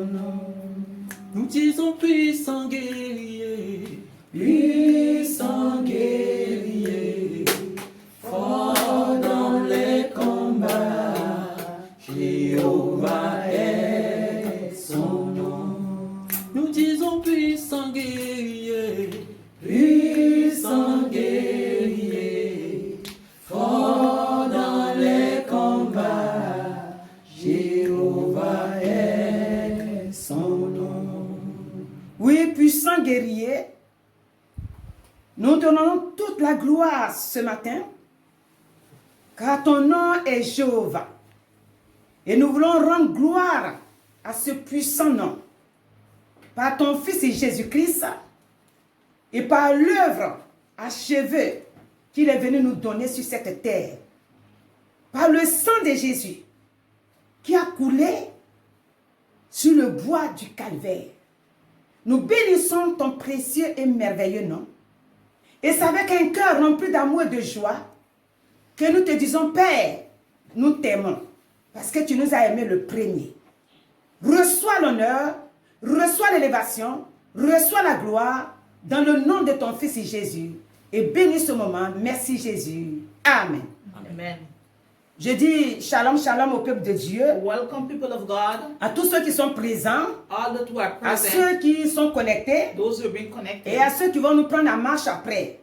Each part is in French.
nom. Nous disons puissant guerrier, puissant guerrier, fort dans les combats, Jéhovah est son nom. Nous disons puissant guerrier, puissant guerrier, fort dans les combats, Jéhovah est son nom. Oui, puissant guerrier, nous donnons toute la gloire ce matin, car ton nom est Jéhovah. Et nous voulons rendre gloire à ce puissant nom, par ton Fils Jésus-Christ, et par l'œuvre achevée qu'il est venu nous donner sur cette terre. Par le sang de Jésus, qui a coulé sur le bois du calvaire. Nous bénissons ton précieux et merveilleux nom. Et c'est avec un cœur rempli d'amour et de joie que nous te disons, Père, nous t'aimons, parce que tu nous as aimés le premier. Reçois l'honneur, reçois l'élévation, reçois la gloire dans le nom de ton Fils Jésus. Et bénis ce moment. Merci Jésus. Amen. Amen. Je dis shalom, shalom au peuple de Dieu, Welcome, people of God, à tous ceux qui sont présents, all that who are à present, ceux qui sont connectés those who have been connected, et à ceux qui vont nous prendre en marche après.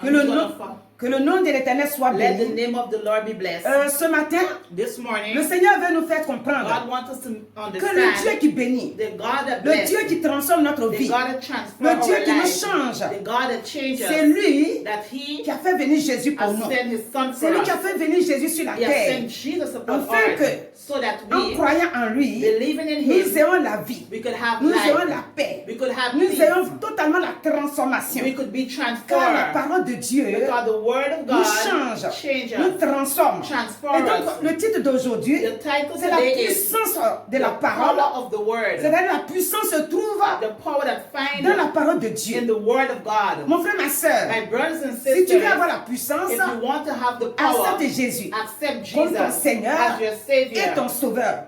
Que and le who's nom, gonna follow. que le nom de l'Éternel soit Let the béni. name of the Lord be blessed. Ce matin, This morning, le Seigneur veut nous faire comprendre God wants us to que le Dieu understand qui bénit, the God that le blesses, Dieu qui transforme notre the vie, God that transforms le Dieu our qui nous lives, change, the God that changes, c'est lui that He qui a fait venir Jésus pour has nous. sent His Son C'est for lui us. qui a fait venir Jésus sur la He has terre. sent Jesus upon Afin earth que, so that en we, croyant en lui, believing in nous Him, ayons la vie, we could have nous ayons life, la paix, we could have nous peace, ayons totalement la transformation. we could be Car la transformed. parole de Dieu Because the Word of nous God change, changes, nous transforme. transform Et donc, us. le titre d'aujourd'hui, The title c'est la today is puissance de la The parole. Power of the Word. C'est-à-dire la puissance se trouve The power that finds dans la parole de in Dieu. the Word of God. Mon frère, ma soeur, My brothers and si tu veux avoir sisters, la puissance, if you want to have the power, accepte Jésus accept comme ton Jesus Seigneur as your et ton Savior. Sauveur.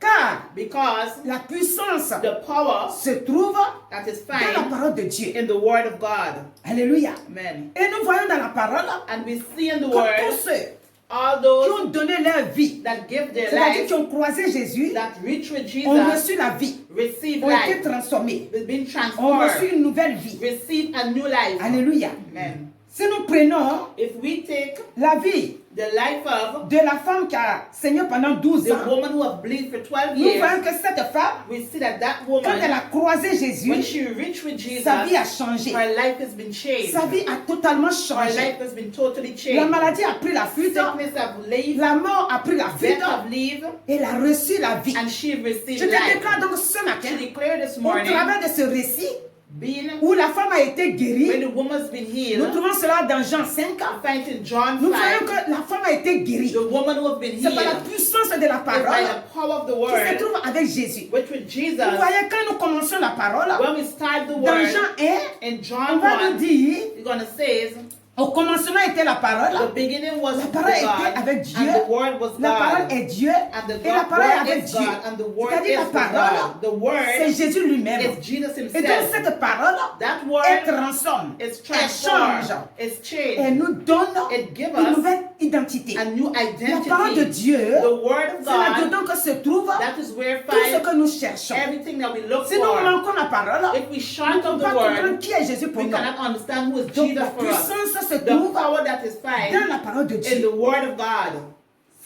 Car Because la puissance the power se trouve that is dans la found parole de Dieu. in the Word of God. Alléluia. Amen. Et nous voyons dans la parole And we see in the que Word tous ceux all qui those ont donné leur vie, that give their c'est-à-dire lives, qui ont croisé Jésus, that reach with ont Jesus, reçu la vie, receive ont été life, transformés, been ont reçu transformed, une nouvelle vie. receive a new life. Alléluia. Amen. Si nous prenons If we take la vie the life of de la femme qui a saigné pendant 12 the ans, woman who have bleed for 12 nous years, voyons que cette femme, we see that that quand elle woman, a croisé when Jésus, she reached with Jesus, sa vie a changé. her life has been changed. Sa vie a totalement Her changé. life has been totally La changed. maladie a pris la fuite, Sickness have lived, la mort a pris la fuite, death have lived, et elle a reçu la vie. and she received Je te life. déclare donc ce She matin, declared this au morning, travers de ce récit, being où la femme a été when guérie, the woman's been nous healed, trouvons cela dans Jean 5, we find in John nous voyons 5, que la femme a été guérie. the woman who have been C'est par la healed puissance de la is by parole the power of the qui se word, trouve avec Jésus. which with Jesus, Vous voyez, quand nous commençons la parole, when we start the dans word, Jean 1, in on John va nous 1, dire, we're going to say, au commencement était la parole, the beginning was la with parole était God, avec Dieu, and the word was la parole God, est Dieu, and the et la parole est word avec is Dieu. God, and the word C'est-à-dire is la with parole, God. The c'est word Jésus lui-même. is Jesus Et donc himself. cette parole, That elle word transforme, is elle change, transformed, it's elle changed, nous donne it gives une us nouvelle identité. a new La parole de identity. Dieu, The word of c'est là-dedans God, que se trouve that is where tout ce find que nous cherchons. everything that we look Si nous for. manquons la parole, If we nous short ne of pouvons the pas comprendre word, qui est Jésus pour we nous. cannot understand who is Donc Jesus la for us. puissance se The trouve power that is dans found la parole de in Dieu. the word of God.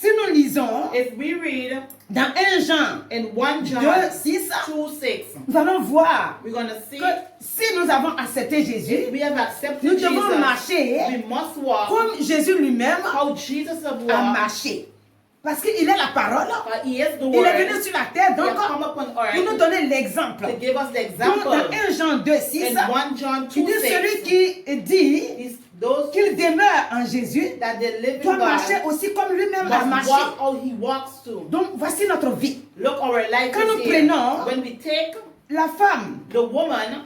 Si nous lisons If we read dans 1 Jean in 1 John 2, 6, 2:6, nous allons voir we're going to see que si nous avons accepté Jésus, if we have accepted nous devons Jesus, marcher we must walk comme Jésus lui-même how Jesus have a walked. marché. Parce qu'il est la parole, He is the il est word. venu sur la terre, He donc has come upon pour nous earth donner l'exemple. to give us the Donc dans example. 1 Jean 2, 6, In 1 John il dit 2:6, celui qui dit is those qu'il demeure en Jésus that they live doit in marcher God aussi comme lui-même a must marché. walk how he walks too. Donc voici notre vie. Look, our life Quand nous is here. prenons When we take la femme, the woman,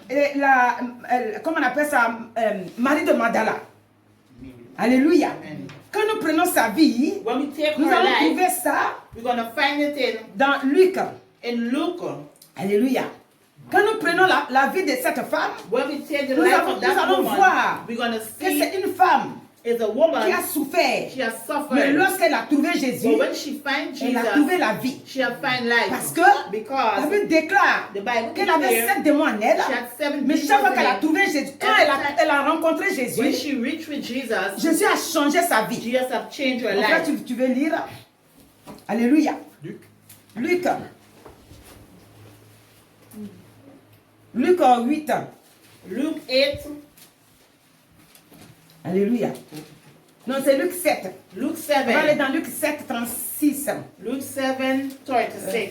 comment on appelle ça, Marie de Magdala. Alléluia. Amen. Quand nous prenons sa vie, when we take nous her allons life, trouver ça we're going to find it in dans Luc In Luke, Alléluia. Quand nous prenons la vie de cette femme, when we take the nous life allons of that voir woman, we're going to que see c'est une femme is a qui a woman, souffert. she has Mais suffered. lorsqu'elle a trouvé Jésus, But when she finds elle a trouvé Jesus, la vie. she has found life. Parce que la Because Bible déclare the Bible qu'elle avait declares 7 démons en elle. she had 7 Mais chaque fois demons qu'elle a in her. trouvé Jésus, quand elle a rencontré When Jésus, she reached with Jesus, Jésus a changé sa vie. Jesus have changed her Donc là, life. tu veux lire? Alléluia. Luc. Luc. Luc 8. Luke 8, Alléluia. Non, c'est Luc 7. Luke On va aller 7, dans Luc 7, 36. Luke 7, 36.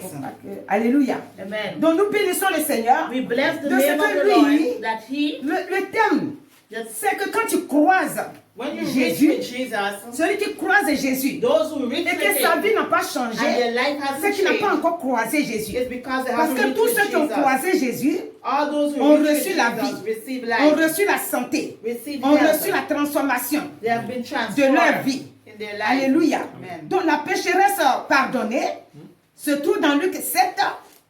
Alléluia. Amen. Donc nous bénissons le Seigneur. We bless the De ce name of que the lui, Lord that He, le thème, just c'est que quand tu croises when you reach Jésus, with Jesus, celui qui croise Jésus, those who reach et with que sa Him vie n'a pas and their changé, life c'est hasn't qu'il n'a pas changed, encore croisé Jésus. it's because they Parce haven't que reached tous with ceux qui ont Jesus. croisé Jésus All those who ont reach with reçu la vie, Jesus receive ont life, reçu la santé, receive ont reçu la health. transformation They have been de transformed leur vie. in their life. Alléluia. Amen. Donc la pécheresse pardonnée se trouve dans Luc 7,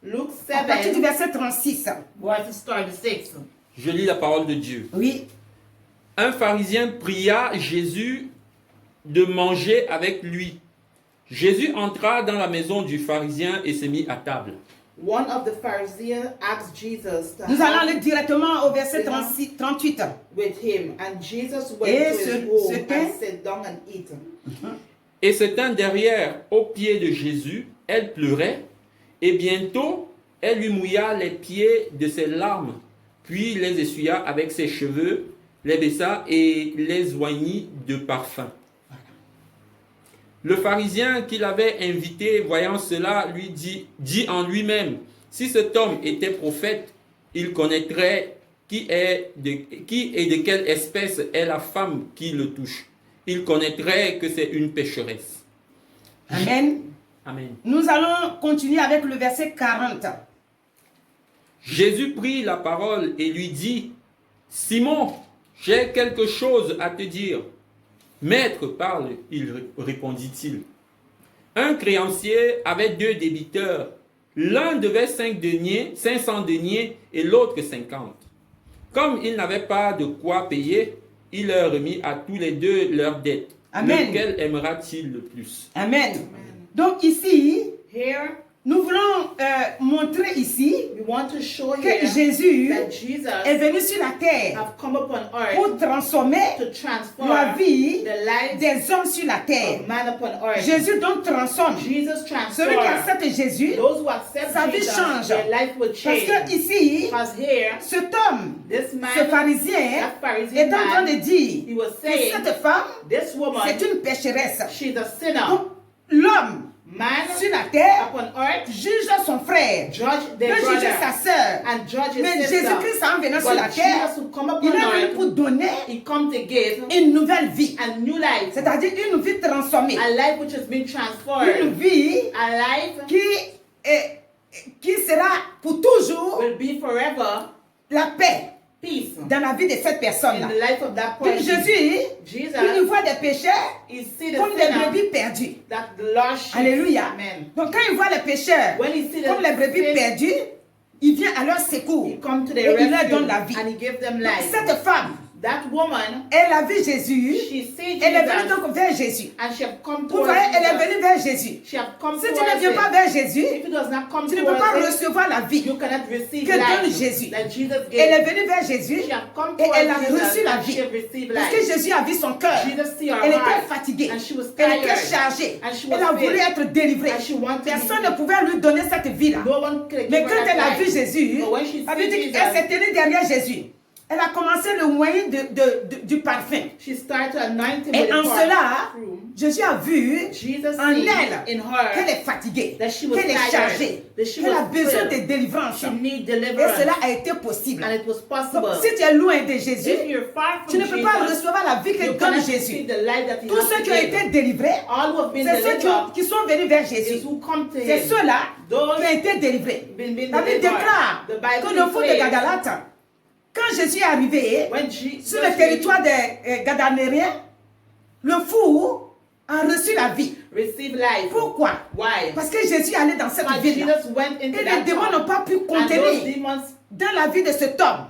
Luke à partir du 7, verset 36. verse 36. Je lis la parole de Dieu. Oui. Un pharisien pria Jésus de manger avec lui. Jésus entra dans la maison du pharisien et se mit à table. One of the Pharisees asked Jesus to Nous allons have aller directement au verset 36, 38. with him, and Jesus Et went to his home ce and sat down and eat. Et se tint derrière, aux pieds de Jésus, elle pleurait, et bientôt elle lui mouilla les pieds de ses larmes, puis les essuya avec ses cheveux, les baissa et les oignit de parfum. Le pharisien qui l'avait invité, voyant cela, lui dit en lui-même, si cet homme était prophète, il connaîtrait qui et de quelle espèce est la femme qui le touche. Il connaîtrait que c'est une pécheresse. Amen. Amen. Nous allons continuer avec le verset 40. Jésus prit la parole et lui dit, Simon, j'ai quelque chose à te dire. Maître, parle, répondit-il. Un créancier avait 2 débiteurs. L'un devait 500 deniers et l'autre 50. Comme il n'avait pas de quoi payer, il leur remit à tous les 2 leurs dettes. Amen. Lequel aimera-t-il le plus? Amen. Donc ici, Here, nous voulons montrer ici we want to show que here Jésus that est Jesus venu sur la terre have come upon pour earth transformer to transform la vie the life des hommes sur la terre. of man upon earth. Jésus donc transforme. Jesus Celui qui transformed. accepte Jésus, Those who accept sa vie Jesus, change. their life will parce change. que ici, Because here, cet homme, this ce man, pharisien, that Pharisee est en train man, de dire he was que saying, cette femme, this woman, c'est une pécheresse. she's a sinner. Donc, l'homme Man sur la terre upon earth, juge son frère, judge peut their juger brother, sa sœur. and judge his Mais sister. Jésus-Christ, en venant sur la But terre, Jesus who come il upon est venu pour earth, donner he come to give une nouvelle vie. a new life, C'est-à-dire une vie transformée. a life which has been Une transformed, vie a life qui sera pour toujours will be forever la paix peace dans la vie de cette in personne-là. the life of that Donc person. Jésus, Jesus, il voit des pécheurs he see the comme des sinner brebis perdus. that the lost sheep. Alléluia. Amen. Donc quand il voit les pécheurs When he see the comme les brebis sheep, perdus, il vient à leur secours. he come to Et their il leur rescue donne la vie. and he give them Donc, life. cette femme, That woman, elle a vu Jésus. she see Elle est venue Jesus donc vers Jésus. and she have come Vous towards voyez, elle est Jesus. venue vers Jésus. She have come Si tu towards ne viens him. pas vers Jésus, If it does not come tu ne peux pas towards him, recevoir la vie you cannot receive que donne life Jésus. that Jesus Elle est gave. venue vers Jésus She have come et elle a towards Jesus reçu la and vie. she have received Parce que life. Jésus a vu son cœur. Jesus see her Elle était heart fatiguée. and she was Elle était tired chargée. and she Elle was a voulu filled être délivrée. and she wanted to be Personne ne pouvait lui donner cette vie-là. No one could Mais give quand her elle a that vu life. Jésus, But when she ça veut see dire qu'elle Jesus, s'est tenue derrière Jésus. Elle a commencé le moyen du parfum. she started anointing Et with en the cela, perfume. Jésus a vu Jesus en see elle in her qu'elle est fatiguée, that she was qu'elle est tired, chargée, that she qu'elle a was besoin filled. de délivrance. She need Et deliverance. cela a été possible. And it was Donc, possible. si tu es loin de Jésus, If you're far tu from ne peux pas Jesus, recevoir la vie que you donne cannot Jésus. receive the life that he Tous has ceux to qui ont give. été délivrés, All who have been c'est ceux delivered qui sont venus vers is Jésus. who come to C'est him. ceux-là Those qui ont été délivrés. been La Bible delivered. déclare The Bible que le fou de declares Gadalate, quand Jésus est arrivé when Jesus sur le territoire des Gadanéens, le fou a reçu la vie. receive life. Pourquoi? Why? Parce que Jésus allait dans cette Because ville. Jesus went Et into les that démons n'ont town, pas pu and those contenir demons, dans la vie de cet homme.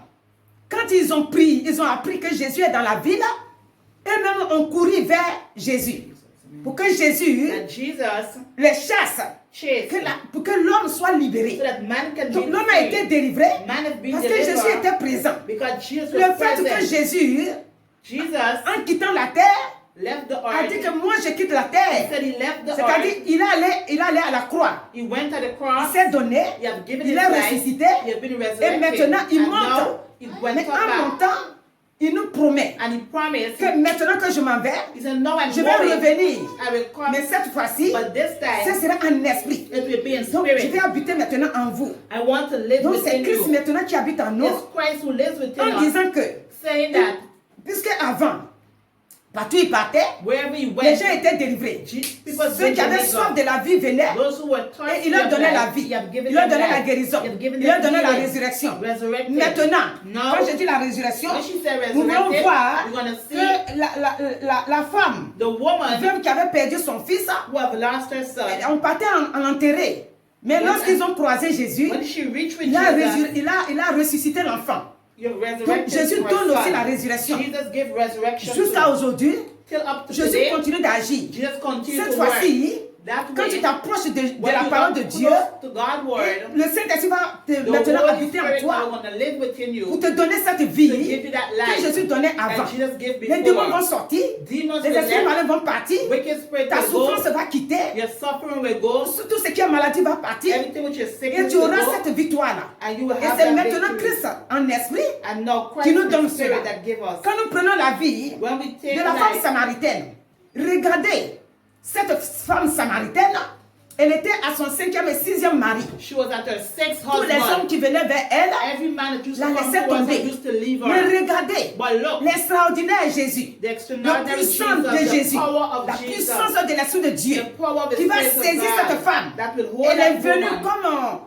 Quand ils ont appris que Jésus est dans la ville, eux-mêmes ont couru vers Jésus. Pour que Jésus that Jesus les chasse. chased, Pour que l'homme soit libéré. so that man can Donc be l'homme a été free. délivré Man has been parce que Jésus delivered était présent. because Jesus Le was fait que present. Jésus, Jesus en quittant la terre, left the a dit earth. que moi je quitte la He terre. said he left the C'est-à-dire earth. il est allé à la croix. He went to the Il cross. s'est donné. He has given Il his est life. ressuscité. He has been Et resurrected. maintenant il And monte. now he went Mais up en back. montant, il nous promet And he promised. que maintenant que je m'en vais, He said, "No, I'm je vais going. revenir. I will come. Mais cette fois-ci, But this ce time, sera en esprit. it will be in Donc je vais spirit. habiter maintenant en vous. I want to live Donc c'est within Christ you. maintenant qui habite en nous. It's Christ who lives within En us, disant que, saying that puisque avant, partout il partait, wherever he les went, gens étaient délivrés. people Ceux qui avaient soif de la vie venaient. Those who were Et thirsty il leur of donnait la life, vie. he have given Il leur them donnait la life. guérison. He have given Il leur them donnait la healing. résurrection. Resurrected. Maintenant, Now, quand je dis la résurrection, when she said nous voulons resurrected, voir we're gonna see que la femme, the woman veuve qui avait perdu son fils, who have lost her son. on partait en enterrer. Mais When- lorsqu'ils ont croisé Jésus, When she reached with il a Jesus, ressuscité l'enfant. you've Donc resurrected Jésus her donne aussi son. la résurrection. Jesus gave resurrection Jusqu'à to aujourd'hui, till up to Jésus today. continue d'agir. Jesus continued Cette to work. fois-ci, That quand way, tu t'approches de when la you parole de come Dieu, close to God's word, le Saint-Esprit va the maintenant Holy habiter en Spirit toi are going to live within you pour te donner cette to vie give you that que life Jésus donnait avant. that Jesus gave Les démons vont before. sortir, Demons les will esprits left, malins vont partir, wicked spirit ta will souffrance go, va quitter, your suffering will go, tout ce qui est maladie va partir, everything which is et sickness tu will auras go, cette victoire-là. and you will Et have c'est that maintenant victory. Christ en esprit And now qui Christ nous is donne the spirit cela. that give us. Quand nous prenons la vie When we take de la femme life, samaritaine, regardez, cette femme samaritaine, elle était à son 5e et 6e mari. she was at her sixth Tous les hommes husband. qui venaient vers elle Every man that used la to come laissaient to us tomber. and used to leave Mais her. regardez, But look, l'extraordinaire Jésus, the la extraordinary puissance de Jesus, the Jésus, power la of Jesus, puissance de l'Esprit de Dieu, the power of the qui va Spirit of saisir God cette femme. that will hold Elle est that venue woman. comme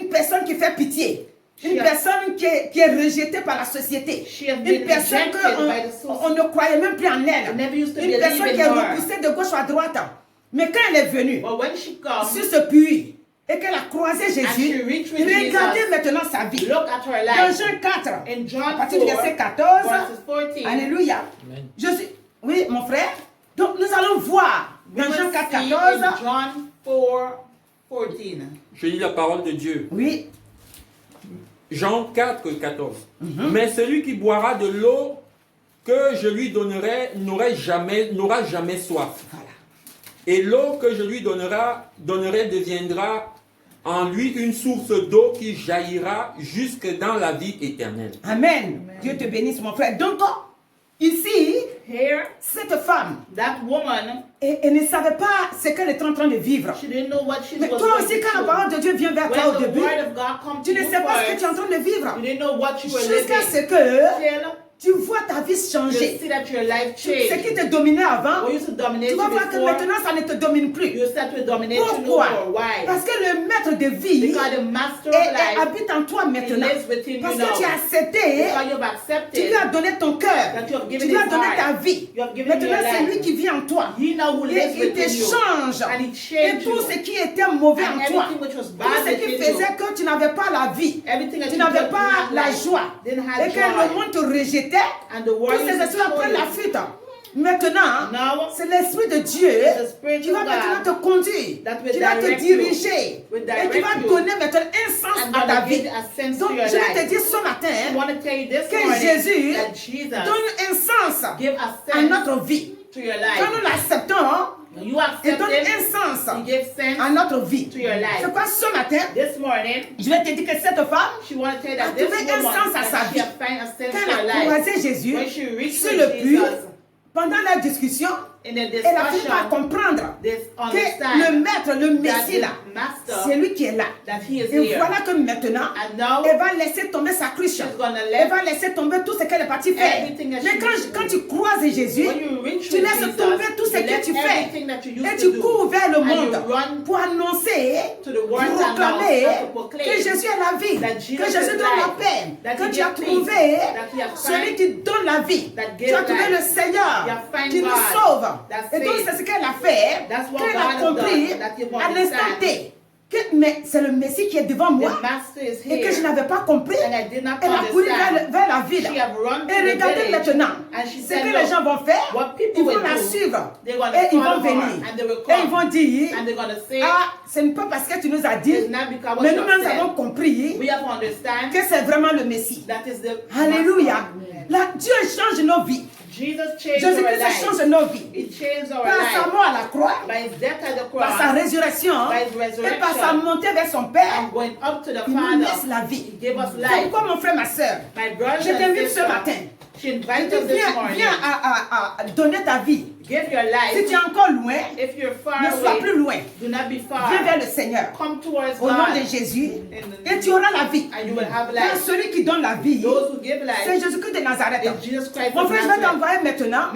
une personne qui fait pitié. Une She has- personne qui est rejetée par la société. She has Une been personne rejected by the society. qu'on ne croyait même plus en elle. Never used to Une believe personne in qui est her. repoussée de gauche à droite. Mais quand elle est venue But when she comes, sur ce puits et qu'elle a croisé she Jésus, reached with regardez Jesus. maintenant sa vie. Look at her Dans life. Jean 4, In à John partir 4, du verset 14, verses 14, Alléluia. Amen. Oui, mon frère. Donc nous allons voir we dans will Jean 4, see 14. in John 4:14. Je lis la parole de Dieu. Oui, Jean 4, 14. Mais celui qui boira de l'eau que je lui donnerai n'aura jamais soif. voilà. Et l'eau que je lui donnerai deviendra en lui une source d'eau qui jaillira jusque dans la vie éternelle. Amen. Dieu te bénisse, mon frère. Donc, ici, Here, cette femme, that woman, elle ne savait pas ce qu'elle était en train de vivre. she didn't know what she Mais was toi going aussi, to quand la do. parole de Dieu vient vers toi When au the début, word of God comes to tu ne you sais pas ce que tu es en first, train de vivre. you didn't know what you were Jusqu'à living. ce que Till tu vois ta vie you changer. see that your life Ce qui changed. te dominait avant, What used to dominate tu you vas voir que before, maintenant, ça ne te domine plus. you start to dominate you no Pourquoi? more. Why? Parce que le maître de vie Because the master of life habite en toi maintenant. lives within Parce you que tu as now. accepté, Because you've tu accepted lui as donné ton cœur, that you have tu given lui as his donné heart. ta vie. You have given Maintenant, your c'est life. lui qui vit en toi. He now who Et lives il te within you. change. And he Et changed tout you. ce qui était mauvais And en toi, everything which was tout bad ce qui within faisait you, que tu n'avais pas la vie, everything that tu you n'avais did pas not la like, joie, didn't et have que le joy. monde te rejetait, And the tous world ces used esprits to prennent la you. fuite. Maintenant, Now, c'est l'Esprit de Dieu the Spirit qui va of maintenant God te conduire, that will qui va te direct diriger, you, will et qui va direct you, donner maintenant un sens and à ta gonna give vie. a sense Donc, to your je vais te life. dire ce I matin want to tell you this que morning Jésus that Jesus donne un sens give a à sense notre vie. to your Quand nous life. l'acceptons, When you il accept donne Him, un sens He gives sense à notre vie. to your life. C'est quoi ce matin? This morning, Je vais te dire que cette femme, she want to tell you a that this trouvé un woman, sens à sa that she vie. has find a sense quand to her elle a life. croisé Jésus When she reached sur with le puits, Jesus, pendant la discussion, in the elle a fini par discussion, comprendre this que le understand maître, le that Messie là, the master, c'est lui qui est là. that He is Et here. voilà que maintenant, And now, elle va laisser tomber sa cruche. she's gonna Elle let va laisser tomber tout ce qu'elle est partie faire. everything that Mais she used to quand do. tu croises Jésus, When you reach tu with laisses Jesus, tomber tout ce you que let tu fais. everything that you Et used to tu cours do, vers le and monde you run pour annoncer, to the world proclamer and to proclaim que Jésus est là la vie, That que Jesus Jésus is donne la life, paix, that que he tu as gives trouvé peace, that he has celui found, qui donne la vie, that tu gives as trouvé life, le Seigneur you have found qui nous God, sauve. that Et donc saves. c'est ce qu'elle a fait, That's what qu'elle God a has compris done, that you à l'instant understand. T. Mais c'est le Messie qui est devant moi The master is et que je here. n'avais pas compris. And I did not Elle a couru understand. vers la ville. She have run to Et the regardez village, maintenant and she ce said, que "Look, les gens vont faire. what people Ils vont will la do, suivre. they're gonna Et ils vont follow her, venir. and they will Et ils come, vont dire, and they're gonna say, ah, ce n'est pas parce que tu nous as dit, it's not because what mais you nous-mêmes have avons said. compris We have to understand que c'est vraiment le Messie. that is the Alléluia. master. Là, Dieu change nos vies. Jesus changed our Jésus-Christ change lives. nos vies. He changed our Par sa lives mort à la croix, by his death at the par sa cross, résurrection by his et par sa resurrection, montée vers son Père, and going up to the il nous laisse Father. la He vie. gave us C'est life. pourquoi mon frère, ma soeur, My brothers je and t'invite ce sisters, matin. she invited us this Viens morning. à donner ta vie. Give your Si tu life. es encore loin, If you're far ne sois away, plus loin. do not be far. Viens vers le Seigneur. Come towards Au nom de God, Jésus. Et tu auras la vie. and you will have Car life. celui qui donne la vie, Those who give c'est life Jésus-Christ de Nazareth. is Jesus Christ Mon of frère, je vais Nazareth. t'envoyer maintenant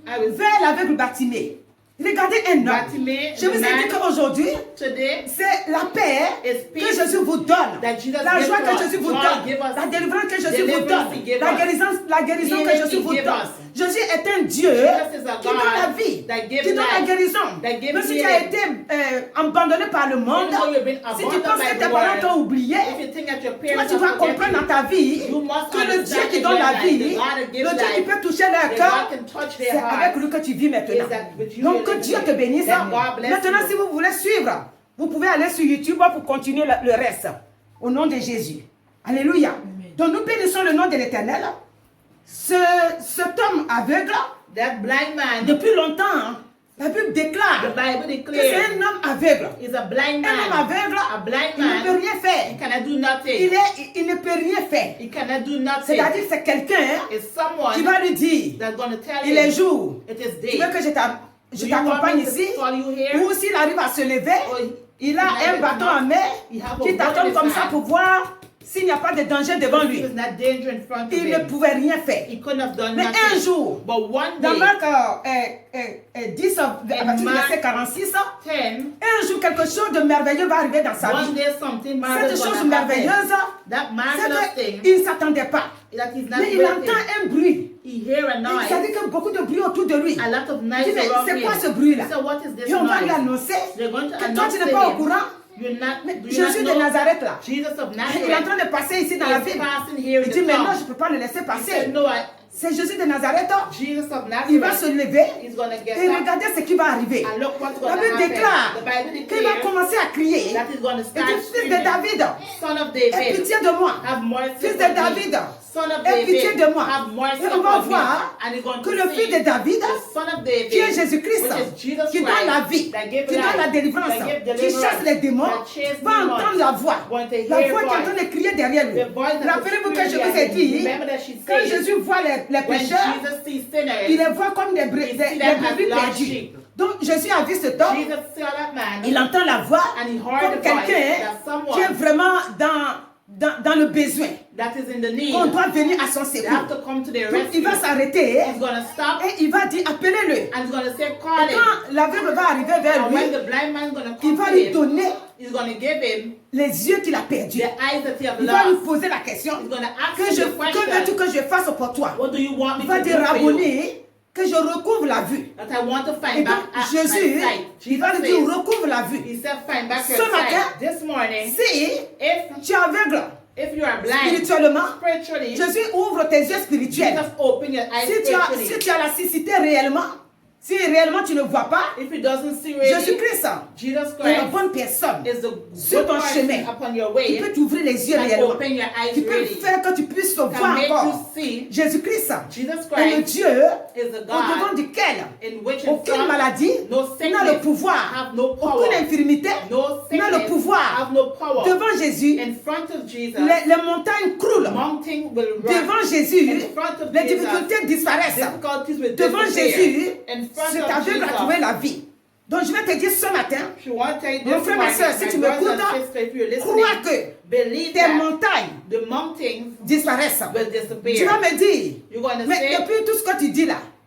I was vers l'aveugle Bartimée. Regardez un homme. Bartimaeus, Je vous ai dit qu'aujourd'hui, today. c'est la paix Is que peace Jésus vous donne. that Jesus La gives joie to que us. Jésus vous Joy donne. give us. La délivrance que Jésus vous Deliverance donne. he give La us. guérison que Healing Jésus he vous give donne. us. Jésus est un Dieu Jesus is a qui donne God la vie, that gives qui donne la life, guérison. that gives Même si tu as healing. été abandonné par le monde, Even though you've been si tu abandoned penses by que the tes parents world, t'ont oublié, if you think that your toi, parents tu dois have comprendre forgotten dans ta vie you must que le Dieu understand qui in donne your la life, vie, the God that gives le Dieu qui life, peut toucher leur that cœur, God can touch their c'est heart. avec lui que tu vis maintenant. Is that with you Donc que you're Dieu living te in. bénisse. That God bless Maintenant, you. si vous voulez suivre, vous pouvez aller sur YouTube pour continuer le reste. Au nom de Jésus. Alléluia. Donc nous bénissons le nom de l'Éternel. Cet homme aveugle, That blind man, depuis longtemps, hein, la Bible the déclare Bible que c'est declares, un homme aveugle. is a blind Un homme man. aveugle, A blind il ne peut man, rien he faire. cannot do nothing. Il ne peut rien faire. He cannot do nothing. C'est-à-dire que c'est quelqu'un It's qui someone va lui dire, that's going to tell il est him jour. it is Tu day. veux que je Do you want t'accompagne me to ici? follow you here? Ou s'il arrive à se lever, Or il a un bâton en main he have a qui boat in t'attend his comme ça hand. pour voir s'il n'y a pas de danger devant lui. There was not danger in front of Il ne him. pouvait rien faire. He couldn't have done Mais un nothing. jour, But one dans day, Marc 10, à partir du Mark verset 46, 10, un jour quelque chose de merveilleux va arriver dans sa one vie. day something Cette marvelous chose going to happen. merveilleuse, That marvelous c'est thing qu'il ne s'attendait pas. that he's not Mais il waiting. entend un bruit. He hear a Il noise, dit que beaucoup de bruit autour de lui. a lot of Il noise dit, mais around c'est him. quoi ce bruit-là? So what is this Et on va lui noise? annoncer They're going to que toi announce tu to n'es pas au him. courant. You're not, Mais do you Jésus not de know Nazareth là, Jesus of il est en Nazareth train de passer ici dans la is ville. passing here in Il the dit, mais non, town. je ne peux pas le laisser He passer. said, no, C'est Jésus de Nazareth. Jesus of Il va se Nazareth lever is going to get et up regardez ce qui va arriver. and look what's La going to Bible happen. déclare The Bible qu'il va declares commencer à crier. that he's going to Il start dit, fils de screaming, David, Son of aie David, pitié de moi. have mercy Fils de upon me. David, Son of aie pitié David, de moi. have mercy Et on va upon me. voir And he's going que to le see fils de David, the Son of David, qui est Jésus-Christ, which is Jesus qui donne la Christ, vie, that gave qui donne life, la délivrance, that gave qui deliverance, chasse les démons, that chased va demons, entendre la voix. going to hear La voix qui est en voice. train de crier derrière lui. The voice that Rappelez-vous is que je vous ai screaming dit, at him. Remember that she quand said, Jésus voit les when pécheurs, Jesus sees sinners, il les voit comme des He sees brebis them as lost perdus. sheep. Donc Jésus a vu cet homme, Jesus saw that man, il entend la voix and he comme heard the voice quelqu'un that someone qui est vraiment dans le besoin, that is in the need, qu'on doit venir à son they secours. have to come to their Donc rescue. il va s'arrêter He's going to stop et il va dire appelez-le. and he's going to say, Et call him. quand l'aveugle va arriver vers And lui, when the blind man is going to il come va to lui him, donner he's going to give him les yeux qu'il a perdus. the eyes that he has Il va lui lost. poser la question He's going to ask que him the veux-tu question, que je fasse pour toi? what do you want me Il va to do dire for you? Rabboni, que je recouvre la vue. That I want to Et find donc back my Jésus, sight. il va lui Jesus dire says, recouvre la vue. he said, find back Ce your matin, sight. This morning, Si if tu es aveugle you are blind, spirituellement, spiritually, Jésus ouvre tes yeux spirituels. Jesus open your eyes Si spiritually. tu as la cécité réellement, si réellement tu ne vois pas, If he doesn't see really, Jésus-Christ Jesus est la Christ bonne personne is the sur good ton person chemin. upon your qui way peut t'ouvrir les yeux can réellement, open your eyes qui peut really, faire que tu puisses can voir make you encore see Jésus-Christ Jesus est le Christ Dieu is the au-devant God duquel in which in aucune front maladie no n'a le sickness pouvoir, have no power, aucune infirmité no n'a le sickness pouvoir. have no power. Devant Jésus, In front of Jesus, les montagnes croulent. mountain will run. Devant Jésus, In front of les Jesus, difficultés disparaissent. difficulties will Devant disappear. Jésus, In front cet of aveugle a Jesus, trouvé la vie. Donc je vais te dire ce matin, if you want to take mon this frère, ma morning, soeur, si my tu brothers m'écoutes, and sisters, if you're crois listening, que believe tes that montagnes the mountains disparaissent. will Tu disappear. vas me dire, You're going to mais say, depuis tout ce que tu dis là,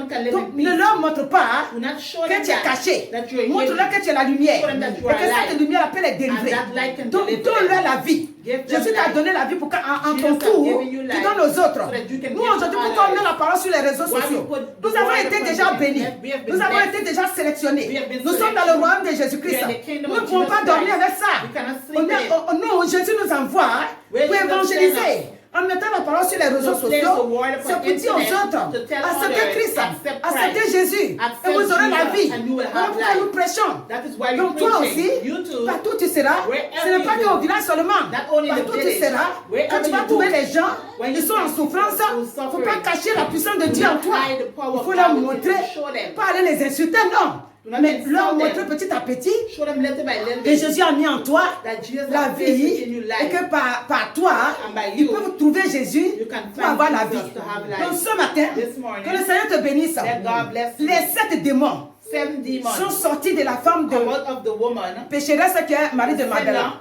everyone can live Donc, in ne peace. leur montre pas Do not show que them tu es caché. that you're Montre-leur hidden. que tu es la lumière. Show them that Et you are que cette light. lumière peut les délivrer. And that light can Donc, deliver donne-leur them. la vie. Give them Jésus t'a light. donné la vie pour qu'en Jesus ton has tour, given you tu light donnes aux autres. so that you can Nous, give aujourd'hui, to pourquoi on others. met la parole sur les réseaux Why we sociaux? put the Nous avons word été upon déjà the bénis. internet? We have been Nous avons blessed. été déjà sélectionnés. We have been Nous sommes dans le selected. royaume de Jésus-Christ. We are in the kingdom Nous ne of pouvons Jesus pas dormir Christ. avec ça. We cannot sleep in it. Non, Jésus nous envoie Where pour Jesus évangéliser. sent us en mettant la parole sur les réseaux To place the sociaux, word c'est upon pour dire aux internet, autres, to tell acceptez others, Christ, accept acceptez Christ, Jésus, accept et vous aurez la Jesus, vie. and you will Voilà have pourquoi life. nous prêchons. That is why Donc you're toi preaching. aussi, You too, partout où tu seras, wherever ce n'est pas you qu'au go, village seulement, not only in the partout où tu village, seras, wherever quand tu vas you trouver go, les gens, when ils you sont en see souffrance, people il ne faut pas suffering, cacher la puissance de do Dieu en not toi. hide the power Il of faut leur God within montrer, you. Show them. pas aller les insulter, non. Do not Mais insult leur them. montrer petit à petit Show them little by little que Jésus a mis en toi that Jesus la has placed in vie you et life. que par toi, And by ils you, peuvent trouver Jésus you can pour find avoir la Jesus vie. to have life. Donc ce matin, This morning, que le Seigneur te bénisse. let God bless you. Les 7 démons 7 demons sont sortis de la femme de come out of the woman, pécheresse qui est Marie de Magdala.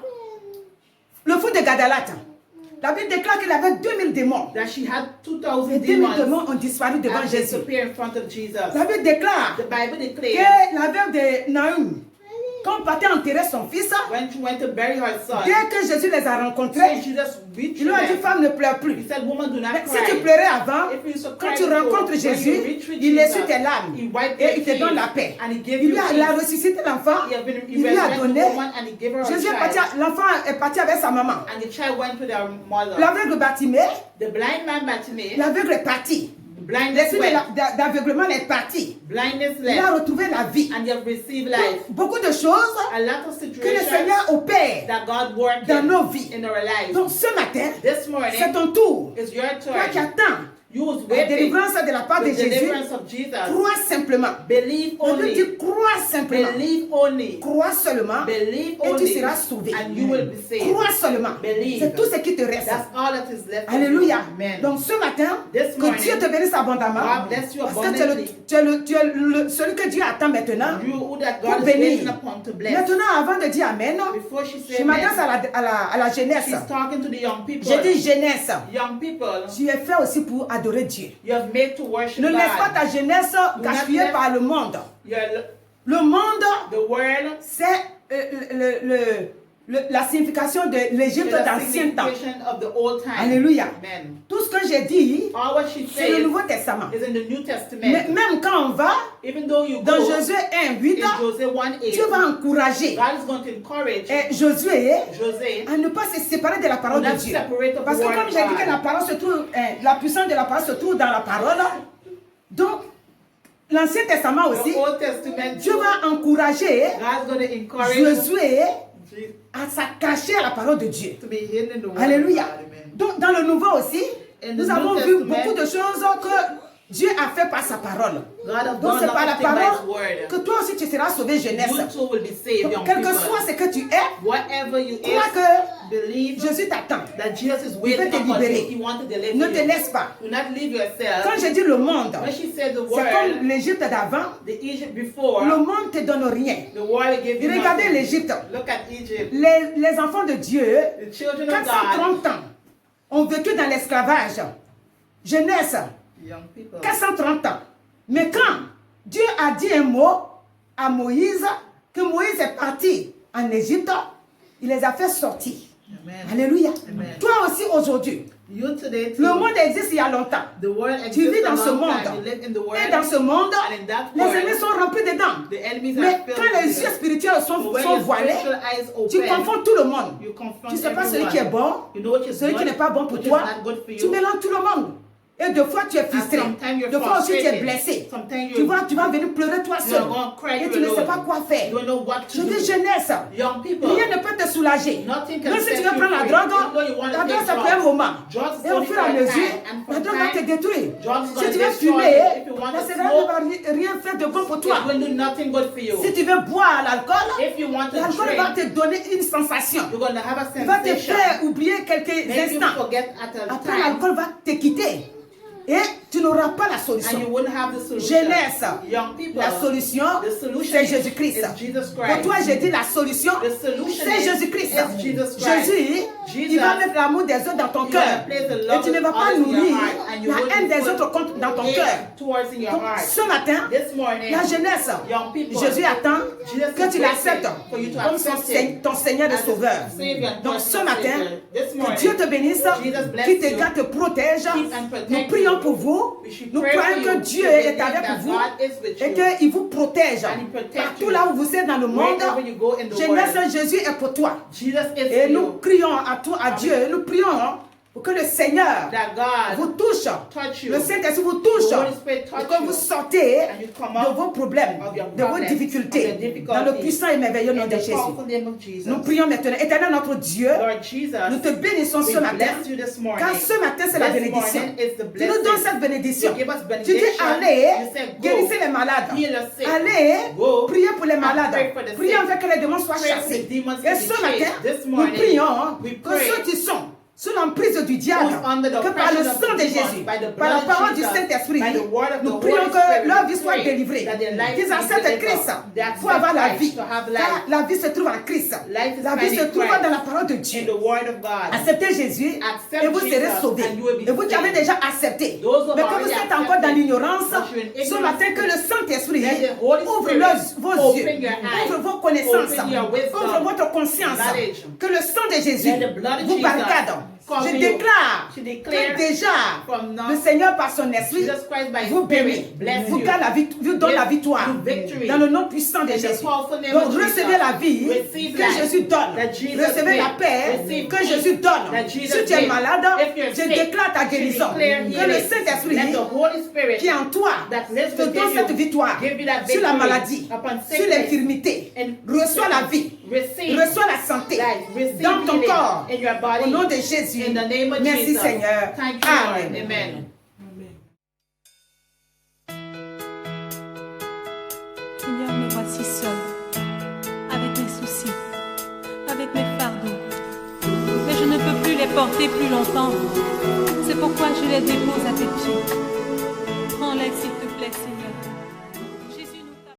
Le fou de Gadalate. La Bible déclare qu'il avait 2000 démons. that she had Les 2,000 2000 demons démons ont disparu devant and Jésus. disappear in front of Jesus. La Bible déclare The Bible que declares la veuve de Naïm, quand on partait enterrer son fils, when she went to bury her son, dès que Jésus les a when rencontrés, Jesus reached il lui a dit, them, femme, ne pleure he plus. said, woman, do not Mais si cry. tu pleurais avant, If you used to quand cry tu before, rencontres when Jésus, you reach with il Jesus, essuie tes larmes he wiped et your il te donne tears, la paix. and he gave Il you lui a peace. ressuscité l'enfant, He il lui a resurrected donné. the woman and he gave her a Jésus est parti, child. l'enfant est parti avec sa maman. And the child went to their mother. L'aveugle Bartimée, The blind man Bartimaeus, l'aveugle est parti. the blindness L'esprit went. d'aveuglement est parti. Blindness Il a left. retrouvé la vie. And you have received life. Beaucoup de choses A lot of que le situations Seigneur opère that God worked dans nos vies. in our lives. Donc ce matin, This c'est morning ton tour. is your Toi qui turn. attends You was la waiting délivrance de la part de the Jésus, deliverance of Jesus. crois simplement. Believe On te only. dit crois simplement. Believe only. Crois seulement Believe et tu only. seras sauvé. And you will be saved. Crois seulement. Believe. C'est tout ce qui te reste. That's all that is left. of Alléluia. you. Amen. Donc ce matin, This que morning, Dieu te bénisse abondamment. God bless you Parce que tu es, abundantly. celui que Dieu attend maintenant. You who that Pour God is bénir. waiting upon to bless. Maintenant, avant de dire Amen, Before she je said m'adresse amen, à la jeunesse. she's talking to the young people. J'ai dit jeunesse. Young people, Tu es fait aussi pour adorer Dieu. you have made to worship Ne laisse pas God. ta jeunesse gaspillée let- par le monde. Your, Le monde, the world c'est la signification de is l'Égypte the d'ancien temps. signification of the old time. Alléluia. Amen. Tout ce que j'ai dit, All what she c'est le says Nouveau Testament. is in the New Mais Testament. même quand on va Even though you dans go Josué 1, 8, in Josué 1:8, Dieu va encourager God is going to encourage Josué José à ne pas se séparer de la parole de not Dieu. separate of Parce the que word comme of j'ai dit que God. la parole se trouve, la puissance de la parole se trouve dans la parole, donc l'Ancien Testament aussi, The Old Testament, Dieu va encourager God's going to encourage Josué Jesus à s'attacher à la parole de Dieu. to be hidden in the word Alléluia. of God. Amen. Donc dans le Nouveau aussi, In the nous New avons vu Testament, beaucoup de choses que Dieu a fait par sa parole. God has Donc done c'est par la nothing by His parole word. que toi aussi tu seras sauvé jeunesse. You too will be saved, young Quel que people. soit ce que tu es, Whatever you crois is, que believe Jésus t'attend. that Jesus is Il veut waiting te upon libérer. you. He wants to deliver Ne te you. laisse pas. Do not leave yourself. Quand je dis le monde, When she said the c'est comme word, l'Égypte d'avant. the Egypt before, Le monde ne te donne rien. the world gave you Regardez nothing. l'Égypte. Look at Egypt. Les enfants de Dieu, The children of God, 430 ans, ont vécu dans l'esclavage. Jeunesse, young people. 430 ans. Mais quand Dieu a dit un mot à Moïse, que Moïse est parti en Égypte, il les a fait sortir. Amen. Alléluia. Amen. Toi aussi aujourd'hui, You today, too, le monde existe il y a longtemps. the world Tu vis exists a dans ce long monde. time. You live in the world, Et dans ce monde, and in that les world, ennemis sont remplis dedans. the enemies Mais are filled quand les with yeux it. spirituels sont But when your voilés, spiritual eyes tu open, confonds tout le monde. you confront Tu ne sais pas celui everyone. qui est bon, You know what is celui qui good, n'est pas bon pour what is toi. not good for Tu you. mélanges tout le monde. Et deux fois tu es frustré. sometimes you're Deux fois aussi tu es frustrated. blessé. Sometimes Tu vas venir pleurer toi seul. gonna cry Et tu ne alone. sais pas quoi faire. You don't know what to Je do. dis jeunesse. Young people, Rien ne peut te soulager. nothing can Même si set tu veux you prendre la free. drogue, Even though you want to la drogue take c'est pour un drugs. moment. Drugs is Et au only fur et à for a mesure, time. And la from drogue va te time, détruire. drugs is Si gonna tu veux destroy fumer, you. If you want la to cigarette ne va rien faire de bon pour toi. it will do nothing good for you. Si tu veux boire l'alcool, If you want to l'alcool va te drink, donner une sensation. you're going to have a Il va te sensation. faire oublier quelques Make you instants. forget at a Après, time, l'alcool va te quitter. Et tu n'auras pas la and you solution. wouldn't have the solution. Jeunesse, Young people, la solution, the solution c'est Jésus-Christ. is Jesus Pour Christ. toi, j'ai dit la solution, The solution c'est is Jésus-Christ. Jesus Christ. Jésus, Jesus, il va mettre l'amour des autres dans ton He's cœur. gonna place the Et love tu ne vas of pas others in your nourrir heart, and you la wouldn't haine des put autres contre dans ton hate cœur. towards in your Donc, heart. ce matin, This morning, la jeunesse, young people, Jésus attend Jesus que tu is l'acceptes waiting for you to comme accept him ton Seigneur et as Sauveur. a Savior and Donc ce personal matin, Savior. This que morning, Dieu te bénisse, Jesus bless qu'il te you. garde, te protège. Keep and protect Nous prions you. pour vous. We should Nous pray for croyons que you. Dieu We est believe avec that vous God is with et you. qu'il vous protège. And he protects Partout you. là où vous êtes dans le monde, Wherever you go in the jeunesse, world, Jésus est pour toi. Jesus is Et for nous you. crions à toi, à Dieu, nous prions pour que le Seigneur that God vous touche. touch you. Le Saint-Esprit vous touche. The Holy Spirit touch Pour que vous you. sortez And you come de out vos problèmes, of your de vos problems, difficultés. of your difficulties. Dans le puissant et merveilleux nom In de the Jésus. powerful name of Jesus. Nous prions maintenant. Éternel notre Dieu, Lord Jesus, nous te bénissons we ce matin. bless you this morning. Car ce matin, c'est la This bénédiction. morning is the Tu nous donnes blessing. cette bénédiction. You give us Tu dis, benediction. allez, You said, go. guérissez les malades. Heal the sick. Allez, Go. priez pour les And malades. pray for the Priez sick. afin que les démons soient Pray for chassés. the demons to Et be ce chased. matin, This nous morning, prions we que pray ceux qui sont sous l'emprise du diable, Who's under the que par le oppression of sang de the demons, Jésus, by the par la blood of parole du Jesus, Saint-Esprit, by the word of nous the prions Holy que Spirit, leur we vie soit pray délivrée, that their life qu'ils be acceptent delivered, Christ they pour avoir la accept vie. Christ to have Car life. la vie se trouve en Christ. Life is La vie found se in trouve Christ, dans la parole de in Dieu. the word of God. Acceptez Jésus Accept et vous serez Jesus sauvés. and you will be Et vous qui avez saved. déjà accepté, Those who mais have que vous already êtes encore dans accepted, l'ignorance, but you're in ce ignorance, matin que le Saint-Esprit let the Holy ouvre Spirit vos yeux, open your eyes, ouvre vos connaissances, open your wisdom, ouvre votre conscience, knowledge. que le sang de Jésus Let the blood of vous Jesus barricade. cover Je you. déclare Je déclare que déjà from now, le Seigneur par son esprit Jesus Christ by His vous bénit, Spirit bless vous you. vous donne la Give victoire you victory. dans le nom puissant de In the Jésus. powerful name Donc of Jesus. recevez la vie Receive que life Jésus donne. that Jesus Recevez la gave. paix Receive que peace Jésus donne. that Jesus Si tu es gave. malade, If you're je sick, déclare ta you guérison. declare Que le healing. Saint-Esprit Let the Holy Spirit qui est en toi that lives te within donne cette you victoire give you that sur la victory maladie, upon sur sickness. l'infirmité. And Reçois la vie. receive Reçois la santé life. Receive dans ton healing corps. in your body. Au nom de Jésus. In the name of Merci Jesus. Seigneur. Thank you, Lord. Amen. Amen. Seigneur, me voici seul, avec mes soucis, avec mes fardeaux. Mais je ne peux plus les porter plus longtemps. C'est pourquoi je les dépose à tes pieds. Prends-les, s'il te plaît, Seigneur.